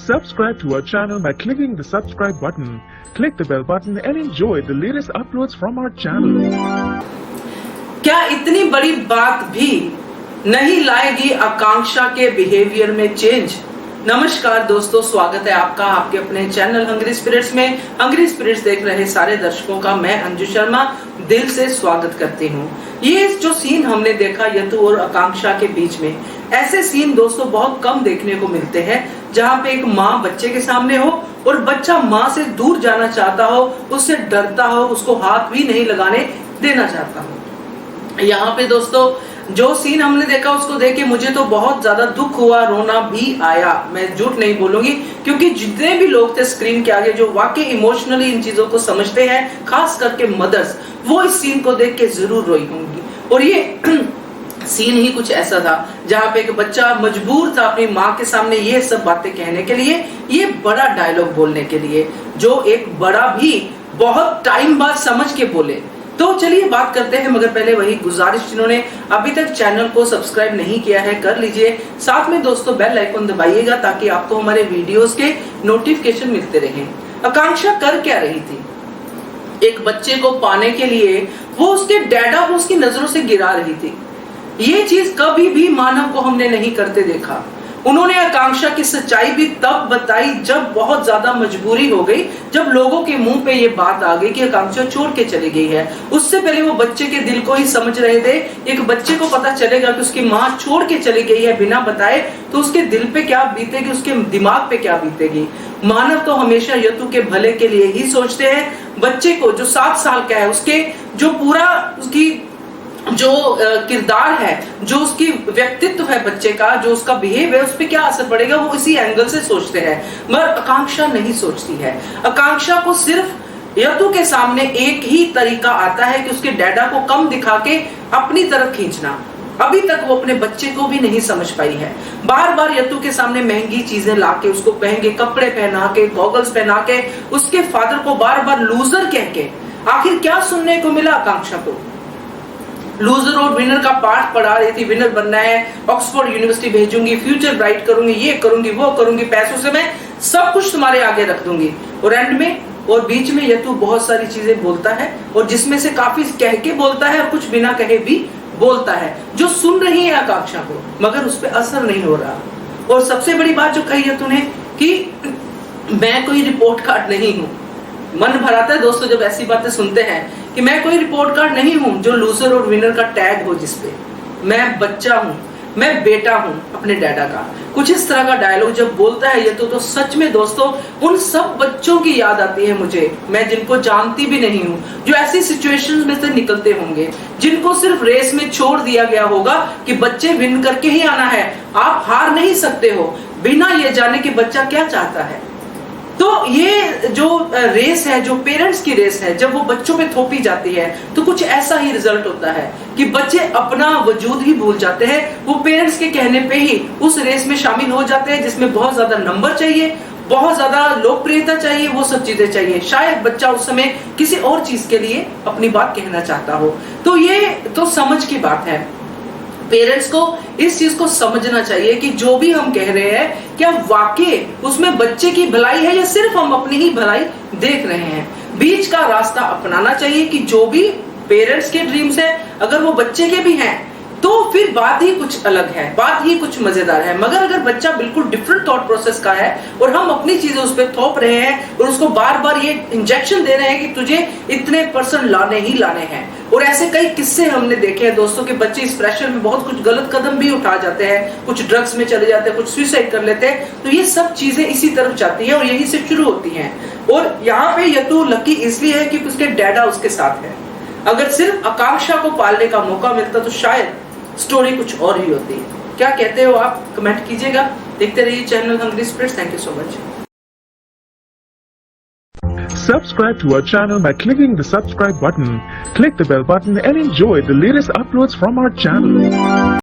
Subscribe to our channel by clicking the subscribe button. Click the bell button and enjoy the latest uploads from our channel. क्या इतनी बड़ी बात भी नहीं लाएगी आकांक्षा के बिहेवियर में चेंज? नमस्कार दोस्तों, स्वागत है आपका आपके अपने चैनल हंग्री स्पिरिट्स में। हंग्री स्पिरिट्स देख रहे सारे दर्शकों का मैं अंजू शर्मा दिल से स्वागत करती हूँ। ये जो सीन हमने देखा यतु और आकांक्षा के बीच में, ऐसे सीन दोस्तों बहुत कम देखने को मिलते हैं जहाँ पे एक माँ बच्चे के सामने हो और बच्चा माँ से दूर जाना चाहता हो, उससे डरता हो, उसको हाथ भी नहीं लगाने देना चाहता हो। यहाँ पे दोस्तों जो सीन हमने देखा उसको देख के मुझे तो बहुत ज्यादा दुख हुआ, रोना भी आया। मैं झूठ नहीं बोलूंगी, क्योंकि जितने भी लोग थे स्क्रीन के आगे जो वाकई इमोशनली इन चीजों को समझते हैं, खास करके मदर्स, वो इस सीन को देख के जरूर रोई होंगी। और ये सीन ही कुछ ऐसा था जहाँ पे एक बच्चा मजबूर था अपनी माँ के सामने ये सब बातें कहने के लिए, ये बड़ा डायलॉग बोलने के लिए, जो एक बड़ा भी बहुत टाइम बाद समझ के बोले। तो चलिए बात करते हैं, मगर पहले वही गुजारिश, जिन्होंने अभी तक चैनल को सब्सक्राइब नहीं किया है कर लीजिए। साथ में दोस्तों बेल आइकन दबाइएगा ताकि आपको हमारे वीडियोस के नोटिफिकेशन मिलते रहें। आकांक्षा कर क्या रही थी? एक बच्चे को पाने के लिए वो उसके डैडा को उसकी नजरों से गिरा रही थी। ये चीज कभी भी मानव को हमने नहीं करते देखा। उन्होंने आकांक्षा की सच्चाई भी तब बताई जब बहुत ज्यादा मजबूरी हो गई, जब लोगों के मुंह पे ये बात आ गई कि आकांक्षा छोड़ के चली गई है। उससे पहले वो बच्चे के दिल को ही समझ रहे थे। एक बच्चे को पता चलेगा कि उसकी माँ छोड़ के चली गई है बिना बताए, तो उसके दिल पे क्या बीतेगी, उसके दिमाग पे क्या बीतेगी। मानव तो हमेशा यतु के भले के लिए ही सोचते हैं। बच्चे को जो 7 साल का है, उसके जो पूरा उसकी जो किरदार है, जो उसकी व्यक्तित्व है बच्चे का, जो उसका बिहेव है, उस पर क्या असर पड़ेगा, वो इसी एंगल से सोचते हैं। मगर आकांक्षा नहीं सोचती है। आकांक्षा को सिर्फ यतु के सामने एक ही तरीका आता है कि उसके डैडा को कम दिखा के अपनी तरफ खींचना। अभी तक वो अपने बच्चे को भी नहीं समझ पाई है। बार बार यतु के सामने महंगी चीजें लाके, उसको महंगे कपड़े पहना के, गॉगल्स पहना के, उसके फादर को बार बार लूजर कह के, आखिर क्या सुनने को मिला आकांक्षा को? लूजर और विनर का पाठ पढ़ा रही थी। विनर बनना है, ऑक्सफोर्ड यूनिवर्सिटी भेजूंगी, फ्यूचर ब्राइट करूंगी, ये करूंगी, वो करूंगी, पैसों से मैं सब कुछ तुम्हारे आगे रख दूंगी। और एंड में और बीच में यतु बहुत सारी चीजें बोलता है, और जिसमें से काफी कह के बोलता है और कुछ बिना कहे भी बोलता है, जो सुन रही है आकांक्षा को, मगर उस पर असर नहीं हो रहा। और सबसे बड़ी बात जो कही यतु ने कि मैं कोई रिपोर्ट कार्ड नहीं हूं। मन भराता है दोस्तों जब ऐसी बातें सुनते हैं कि मैं कोई रिपोर्ट कार्ड नहीं हूं जो लूजर और विनर का टैग हो जिसपे। मैं बच्चा हूं, मैं बेटा हूं अपने डैडा का। कुछ इस तरह का डायलॉग जब बोलता है ये तो सच में दोस्तों उन सब बच्चों की याद आती है मुझे, मैं जिनको जानती भी नहीं हूं, जो ऐसी सिचुएशंस में से निकलते होंगे, जिनको सिर्फ रेस में छोड़ दिया गया होगा कि बच्चे विन करके ही आना है, आप हार नहीं सकते हो, बिना ये जाने कि बच्चा क्या चाहता है। तो ये जो रेस है, जो पेरेंट्स की रेस है, जब वो बच्चों पे थोपी जाती है तो कुछ ऐसा ही रिजल्ट होता है कि बच्चे अपना वजूद ही भूल जाते हैं। वो पेरेंट्स के कहने पे ही उस रेस में शामिल हो जाते हैं जिसमें बहुत ज्यादा नंबर चाहिए, बहुत ज्यादा लोकप्रियता चाहिए, वो सब चीजें चाहिए। शायद बच्चा उस समय किसी और चीज के लिए अपनी बात कहना चाहता हो। तो ये तो समझ की बात है। पेरेंट्स को इस चीज को समझना चाहिए कि जो भी हम कह रहे हैं क्या वाकई उसमें बच्चे की भलाई है या सिर्फ हम अपनी ही भलाई देख रहे हैं। बीच का रास्ता अपनाना चाहिए कि जो भी पेरेंट्स के ड्रीम्स है, अगर वो बच्चे के भी हैं तो फिर बात ही कुछ अलग है, बात ही कुछ मजेदार है। मगर अगर बच्चा बिल्कुल डिफरेंट थॉट प्रोसेस का है और हम अपनी चीजें उस पर थोप रहे हैं और उसको बार बार ये इंजेक्शन दे रहे हैं कि तुझे इतने % लाने ही लाने हैं, और ऐसे कई किस्से हमने देखे हैं दोस्तों के बच्चे इस प्रेशर में बहुत कुछ गलत कदम भी उठा जाते हैं, कुछ ड्रग्स में चले जाते हैं, कुछ सुसाइड कर लेते हैं। तो ये सब चीजें इसी तरफ जाती है और यही से शुरू होती है। और यहाँ पे यतु लकी इसलिए है क्योंकि उसके डैडा उसके साथ है। अगर सिर्फ आकांक्षा को पालने का मौका मिलता तो शायद स्टोरी कुछ और ही होती है। क्या कहते हो आप? कमेंट कीजिएगा। देखते रहिए channel Hungry Spirits. Thank you so much. Subscribe to our channel by clicking the subscribe button. Click the bell button and enjoy the latest uploads from our channel.